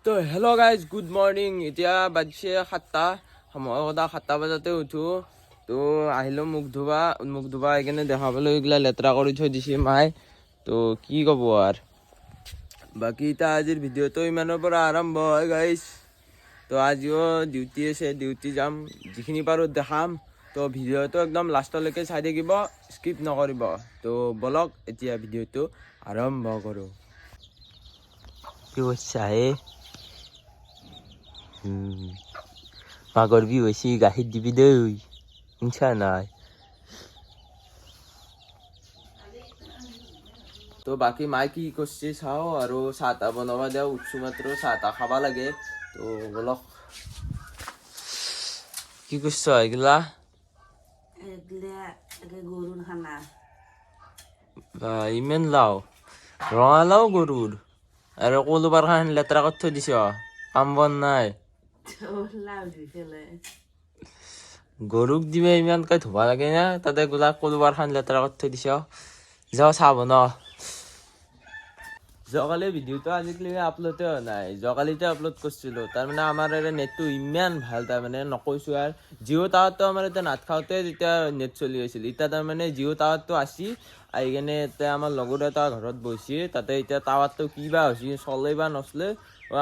তো hello' guys, good morning. এতিয়া বাজিছে 7টা। মই সদায় 7টা বজাতে উঠো। তো আহিলোঁ মুখ ধুবা আহি কিনে দেখাবলৈ এইগিলা লেতেৰা কৰি থৈ দিছে মায়ে। তো কি ক'ব আৰু বাকী এতিয়া আজিৰ ভিডিঅ'টো ইমানৰ পৰা আৰম্ভ হয় গাইজ। তো আজিও ডিউটি আছে, ডিউটি যাম, যিখিনি পাৰোঁ দেখাম। তো ভিডিঅ'টো একদম লাষ্টলৈকে চাই থাকিব, স্কিপ নকৰিব। তো বলক এতিয়া ভিডিঅ'টো আৰম্ভ কৰোঁ। কি কৈছা মাঘৰ বিহু হৈছে, গাখীৰ দিবি দেই, শুনছা নাই? তো বাকী মায়ে কি কৰিছে চাওঁ, আৰু চাহ তাহ বনাব দিয়া উঠছো মাত্ৰ, চাহ তাহ খাব লাগে। তো বলক, কি কৰিছ এইগিলা? গৰুৰ খানা ইমান লাও ৰঙালাও গৰুৰ, আৰু কলবাৰ খান লেতেৰা কৰি থৈ দিছ, কাম বন নাই? গৰুক দিবে ইমানকৈ ধুব লাগে না? তাতে গোলা কলবাৰ খান লেতেৰা কৰি থৈ দিছ। যাওঁ চাহ বনাও। যোৱাকালি ভিডিঅ'টো আজিকালি আপলোডে হোৱা নাই, যোৱাকালিতে আপলোড কৰিছিলোঁ। তাৰমানে আমাৰ নেটটো ইমান ভাল, তাৰমানে নকৈছোঁ আৰু। জিঅ' টাৱাৰটো আমাৰ এতিয়া নাট খাওঁতে যেতিয়া নেট চলি আছিল, এতিয়া তাৰমানে জিঅ' টাৱাৰটো আছি আহি কিনে এতিয়া আমাৰ লগৰ এটা ঘৰত বহিছে, তাতে এতিয়া টাৱাৰটো কিবা হৈছে, চলে বা নচলে।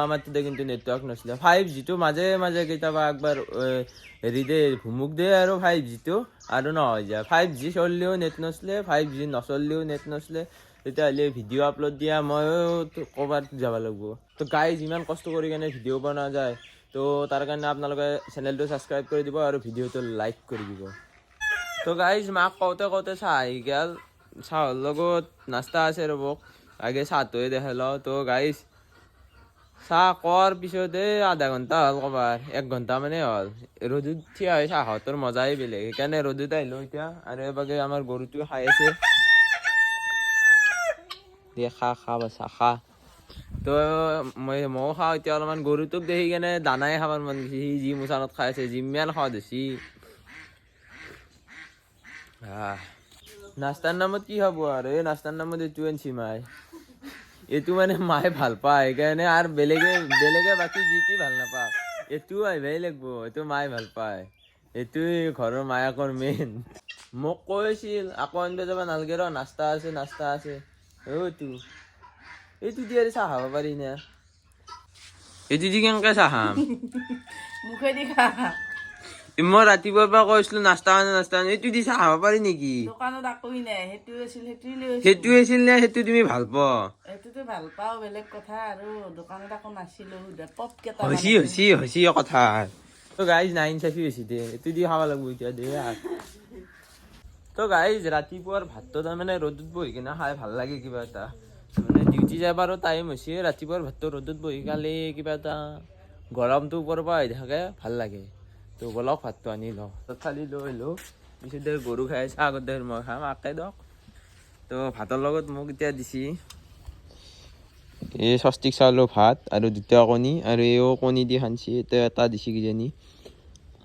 আমাৰ তাতে কিন্তু নেটৱৰ্ক নাছিলে। 5Gটো মাজে মাজে কেতিয়াবা একবাৰ হেৰি দে ভুমুক দে, আৰু 5Gটো আৰু নহয় যায়। 5G চলিলেও নেট নচলে, 5G নচলিলেও নেট নচলে। তেতিয়াহ'লে ভিডিঅ' আপলোড দিয়া ময়ো ক'ৰবাত যাব লাগিব। তো গাইজ, ইমান কষ্ট কৰি কিনে ভিডিঅ' বনোৱা যায়, তো তাৰ কাৰণে আপোনালোকে চেনেলটো ছাবস্ক্ৰাইব কৰি দিব আৰু ভিডিঅ'টো লাইক কৰি দিব। তো গাইজ, মাক কওঁতে চাহ আহি গ'ল। চাহৰ লগত নাস্তা আছে, ৰ'ব আগে চাহটোৱে দেখাই লওঁ। তো গাইজ, চাহ কোৱাৰ পিছতে আধা ঘণ্টা হ'ল, ক'বাৰ 1 ঘণ্টা মানে হ'ল। ৰ'দত থিয় হৈ চাহ খোৱাটোৰ মজাই বেলেগ, সেইকাৰণে ৰ'দত আহিলোঁ এতিয়া। আৰু এবাগে আমাৰ গৰুটো খাই আছে। খা বাচা খা। তো ময়ো খাওঁ এতিয়া অলপমান। গৰুটোক দেখি কেনে দানাই খাবৰ মন গৈছে, সি যি মোচানত খাই আছে, যিমান সোৱাদ হৈছে। নাস্তাৰ নামত কি খাব আৰু, এই নাস্তাৰ নামত এইটো আনিছে মায়ে। এইটো মানে মায়ে ভাল পায়, সেইকাৰণে। আৰু বেলেগে বাকী যি টি ভাল নাপায়, এইটোও আহিবই লাগিব, এইটো মায়ে ভাল পায়। এইটোৱে ঘৰৰ মায়াকৰ মেইন। মোক কৈ আছিল আকৌ আনিব যাব নালাগে ৰ, নাস্তা আছে। এইটো দি আৰু চাহ খাব পাৰি না? এইটো দি কেনেকৈ চাহ খাম? মুখেদি খা। মই ৰাতিপুৱাৰ পৰা কৈছিলো নাস্তা এইটো দি চাহ খাব পাৰি নেকি? দোকানত একোৱেই নাই, সেইটো আছিল, সেইটো আছিল নে সেইটো তুমি ভাল পোৱা? সেইটোতো ভাল পাওঁ, বেলেগ কথা। আৰু দোকানত একো নাছিলো, পপ কেইটা হৈছে কথা। তো গাইজ, 9 হৈছে দে, এইটো দি খাব লাগিব এতিয়া দে। তো গাইজ, ৰাতিপুৱাৰ ভাতটো তাৰমানে ৰ'দত বহি কিনে খাই ভাল লাগে কিবা এটা। মানে ডিউটি যাবাৰো টাইম হৈছে, ৰাতিপুৱাৰ ভাতটো ৰ'দত বহি খালে কিবা এটা, গৰমটো ওপৰৰ পৰা আহি থাকে, ভাল লাগে। তো বলক ভাতটো আনি লওঁ। খালি লৈ লওঁ, পিছত গৰু খাই আছে, আগতে মই খাম, আকে দিয়ক। তো ভাতৰ লগত মোক এতিয়া দিছে এই স্বস্তিক চাউলৰ ভাত আৰু 2টা কণী, আৰু এইও কণী দি সানিছে, এটা দিছে কিজানি,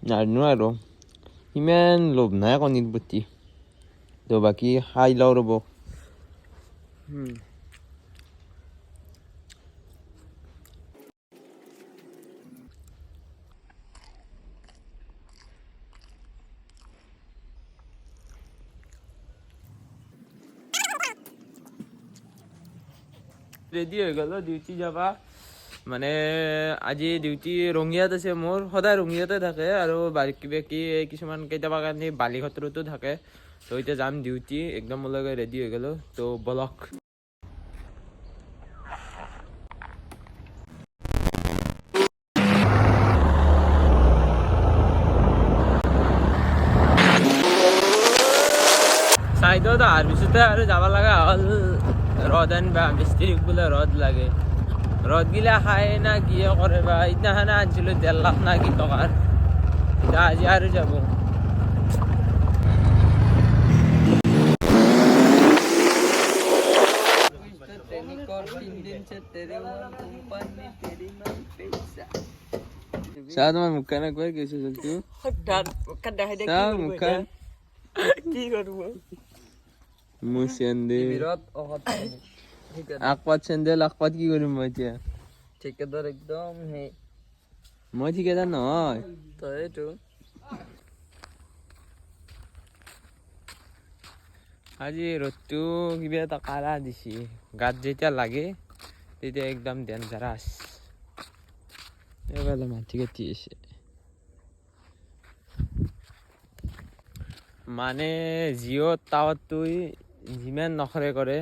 নাজানো আৰু। ইমান লোভ নাই কণীৰ প্ৰতি। তো বাকী খাই লওঁ ৰ'ব। ৰেডি হৈ গ'ল ডিউটি যাবা। মানে আজি ডিউটি ৰঙিয়াত আছে মোৰ, সদায় ৰঙিয়াতে থাকে। আৰু বাকী কিছুমান কেতিয়াবা কাৰণে বালিঘাটতো থাকে। তো এতিয়া যাম ডিউটি, একদম ওলাই ৰেডি হৈ গ'লোঁ। তো বলক। চাইডত অহাৰ পিছতে আৰু যাব লগা হ'ল। ৰদ আনিবা, মিস্ত্ৰীক বোলে ৰদ লাগে। ৰদ গিলা খাই না কিয়ে কৰে বা। সিদিনাখনে আনিছিলোঁ 1.5 লাখ না কি টকাৰ, এতিয়া আজি আৰু যাব। চাহ তোমাৰ মুখখান একবাৰ গৈছে চলটো, মুখখান কি কৰিব মোৰ চেন্দেল আকপাত কি কৰিম মই এতিয়া? ঠিকাদাৰ একদম হে মই ঠিকাদাৰ নহয় তইতো আজি ৰ'দটো কিবা এটা কাঢ়া দিছে গাত যেতিয়া লাগে তেতিয়া একদম ডেঞ্জাৰাছ এইফালে মাটি কাটি আছে মানে জিঅ' টাৱাৰটো যিমান নখৰে কৰে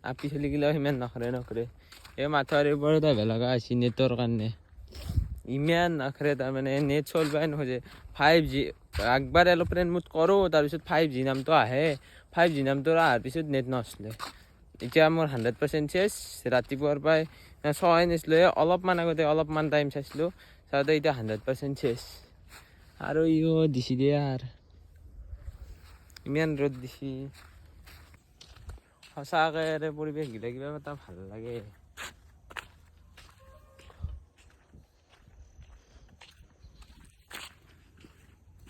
আপি চলি গিলাও সিমান নখৰে এই মাথাউৰিৰ ওপৰত আহিব লগা হৈছে নেটৰ কাৰণে ইমান নখৰে তাৰমানে নেট চলবাই নোখোজে 5G একবাৰ এৰোপ্লেন মুড কৰোঁ তাৰপিছত 5G নামটো আহে 5G নামটো অহাৰ পিছত নেট নচলে এতিয়া মোৰ 100% চেছ ৰাতিপুৱাৰ পৰাই চোৱাই নাছিলোঁ অলপমান আগতে অলপমান টাইম চাইছিলোঁ চাওঁতে এতিয়া 100% চেছ আৰু ইও দিছি দিয়ে আৰু ইমান ৰ'দ দিছি সঁচাকৈ পৰিৱেশ গিলা কিবা এটা ভাল লাগে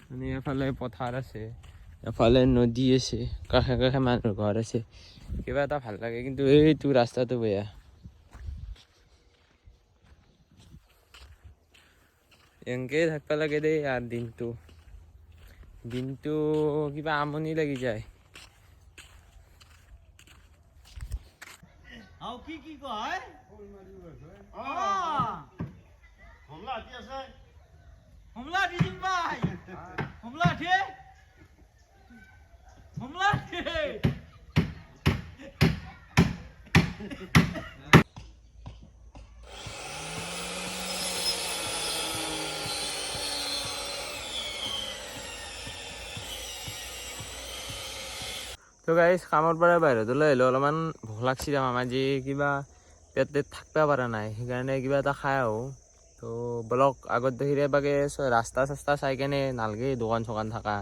মানে এফালে পথাৰ আছে এফালে নদী আছে কাষে কাষে মানুহৰ ঘৰ আছে কিবা এটা ভাল লাগে কিন্তু এইটো ৰাস্তাটো বেয়া এনেকৈ থাকিব লাগে দেই আৰু দিনটো কিবা আমনি লাগি যায় আও কি কয় হমলা দিম ভাই হমলা তো গাইজ কামৰ পৰা বাহিৰত ওলাই আহিলোঁ অলপমান ভোক লাগছি আমাৰ আজি কিবা পেট থাকিব পৰা নাই সেইকাৰণে কিবা এটা খাই আহোঁ তো বলক আগত দেখিলে বাগে ৰাস্তা চাস্তা চাই কেনে নালগে দোকান চোকান থকা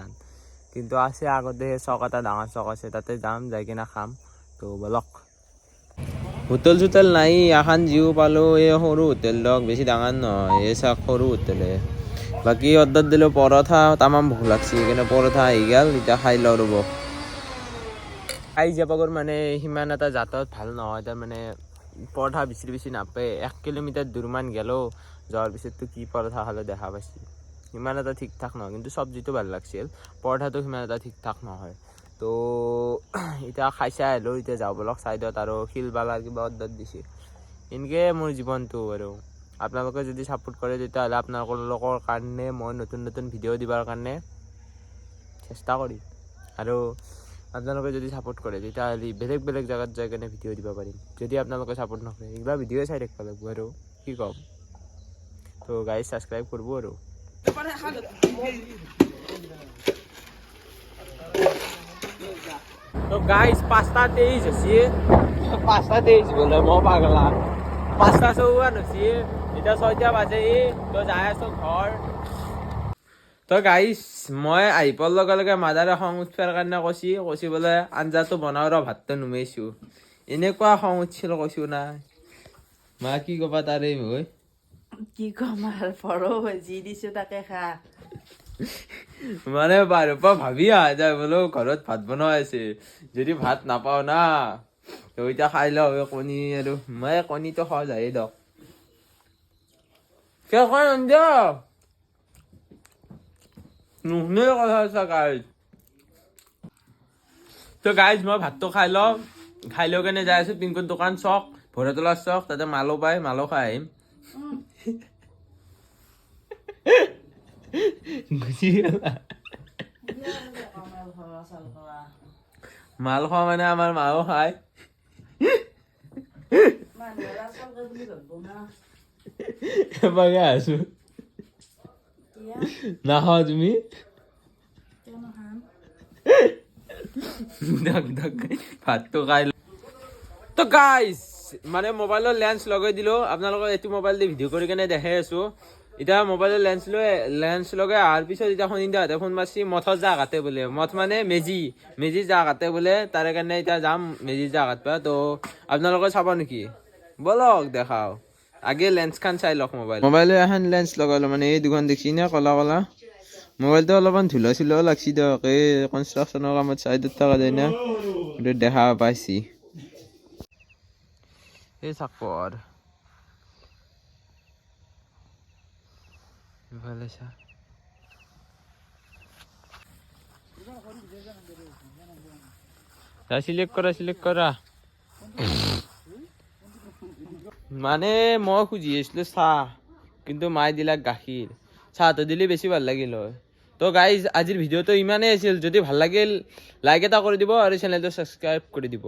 কিন্তু আছে আগত দেখি চক এটা ডাঙৰ চক আছে তাতে যাম যাই কিনে খাম তো বলক হোটেল চোটেল নাই এখন জিও পালোঁ এই সৰু হোটেল দক বেছি ডাঙৰ নহয় এই চাওক সৰু হোটেলে বাকী অৰ্ডাৰ দিলোঁ পৰঠা তামাম ভোক লাগছি সেইকাৰণে পৰঠা আহি গ'ল এতিয়া খাই লওঁ ৰ'ব খাই যাবাগৰ মানে সিমান এটা যাতায়াত ভাল নহয় তাৰমানে পৰঠা বেছি নাপায় 1 কিলোমিটাৰ দূৰমান গ'লেও যোৱাৰ পিছততো কি পৰঠা খালে দেখা পাইছি সিমান এটা ঠিক ঠাক নহয় কিন্তু চব্জিটো ভাল লাগছিল পৰঠাটো সিমান এটা ঠিক ঠাক নহয় তো এতিয়া খাইছে আহিলোঁ এতিয়া যাওঁ বলক ছাইডত আৰু শিলবালাৰ কিবা অৰ্ডাৰ দিছে এনেকৈ মোৰ জীৱনটো আৰু আপোনালোকে যদি ছাপোৰ্ট কৰে তেতিয়াহ'লে আপোনালোকৰ কাৰণে মই নতুন ভিডিঅ' দিবৰ কাৰণে চেষ্টা কৰিম আৰু আপোনালোকে যদি ছাপোৰ্ট কৰে তেতিয়াহ'লে বেলেগ জেগাত যাই কেনে ভিডিঅ' দিব পাৰিম যদি আপোনালোকে ছাপোৰ্ট নকৰে এইবিলাক ভিডিঅ'ই চাই থাকিব লাগিব আৰু কি ক'ম তো গাইজ ছাবস্ক্ৰাইব কৰিব আৰু তো গাইজ 5:23 হৈছে 5:23 বোলে মই পাগলা 5:54 হৈছে এতিয়া 6টা বাজে তো যাই আছোঁ ঘৰ তো গাইজ মই আহি পোৱাৰ লগে লগে মাদাৰে খং উঠিবৰ কাৰণে কৈছি বোলে আঞ্জাটো বনাওঁ ৰ ভাতটো নুমাইছোঁ এনেকুৱা খং উঠিছিল কৈছোঁ না মা কি ক'বা তাৰে মই কি ক'ম আৰু পঢ়ো যি দিছোঁ তাকে খা মানে বাহিৰৰ পৰা ভাবি অহা যায় বোলো ঘৰত ভাত বনোৱা আছে যদি ভাত নাপাওঁ না তো এতিয়া খাই লওঁ কণী আৰু মই কণীটো খোৱা যায়েই দিয়ক কিয় কয় দিয়ক নুশুনে কথা আছে গাইজ তো গাইজ মই ভাতটো খাই লৈ কেনে যাই আছোঁ পিংকুৰ দোকান চক ভৈৰতলা চক তাতে মালো পায় মালো খাই আহিম গুচি গ'লা মাল খোৱা মানে আমাৰ মাও খায় এবাৰে আছোঁ নাখাওঁ তুমি ভাতটো খাই তো গাইজ মানে মোবাইলৰ লেন্স লগাই দিলোঁ আপোনালোকক এইটো মোবাইল দি ভিডিঅ' কৰি কেনে দেখাই আছোঁ এতিয়া মোবাইলৰ লেন্স লগাই অহাৰ পিছত এতিয়া সন্ধিয়াতে ফোন মাৰিছি মঠত যা কাটে বোলে মঠ মানে মেজি যা কাটে বোলে তাৰে কাৰণে এতিয়া যাম মেজি যা কাটবা তো আপোনালোকে চাব নেকি বলক দেখাওঁ আগে লেন্সখন চাই লওক মোবাইলৰ এখন লেন্স লগালোঁ মানে এই দুখন দেখছি নে কলা মোবাইলটো অলপমান ধুলা চুলাও লাগছি দিয়ক এই কনষ্ট্ৰাকশ্যনৰ কামত চাইডত থকা যায় না দেখা পাইছি এই চাকৰ ইফালে চা সিলেক্ট কৰা মানে মই খুজি আছিলো চাহ কিন্তু মায়ে দিলাক গাখীৰ চাহটো দিলে বেছি ভাল লাগিল হয় তো গাইজ আজিৰ ভিডিঅ'টো ইমানেই আছিল যদি ভাল লাগিল লাইক এটা কৰি দিব আৰু চেনেলটো ছাবস্ক্ৰাইব কৰি দিব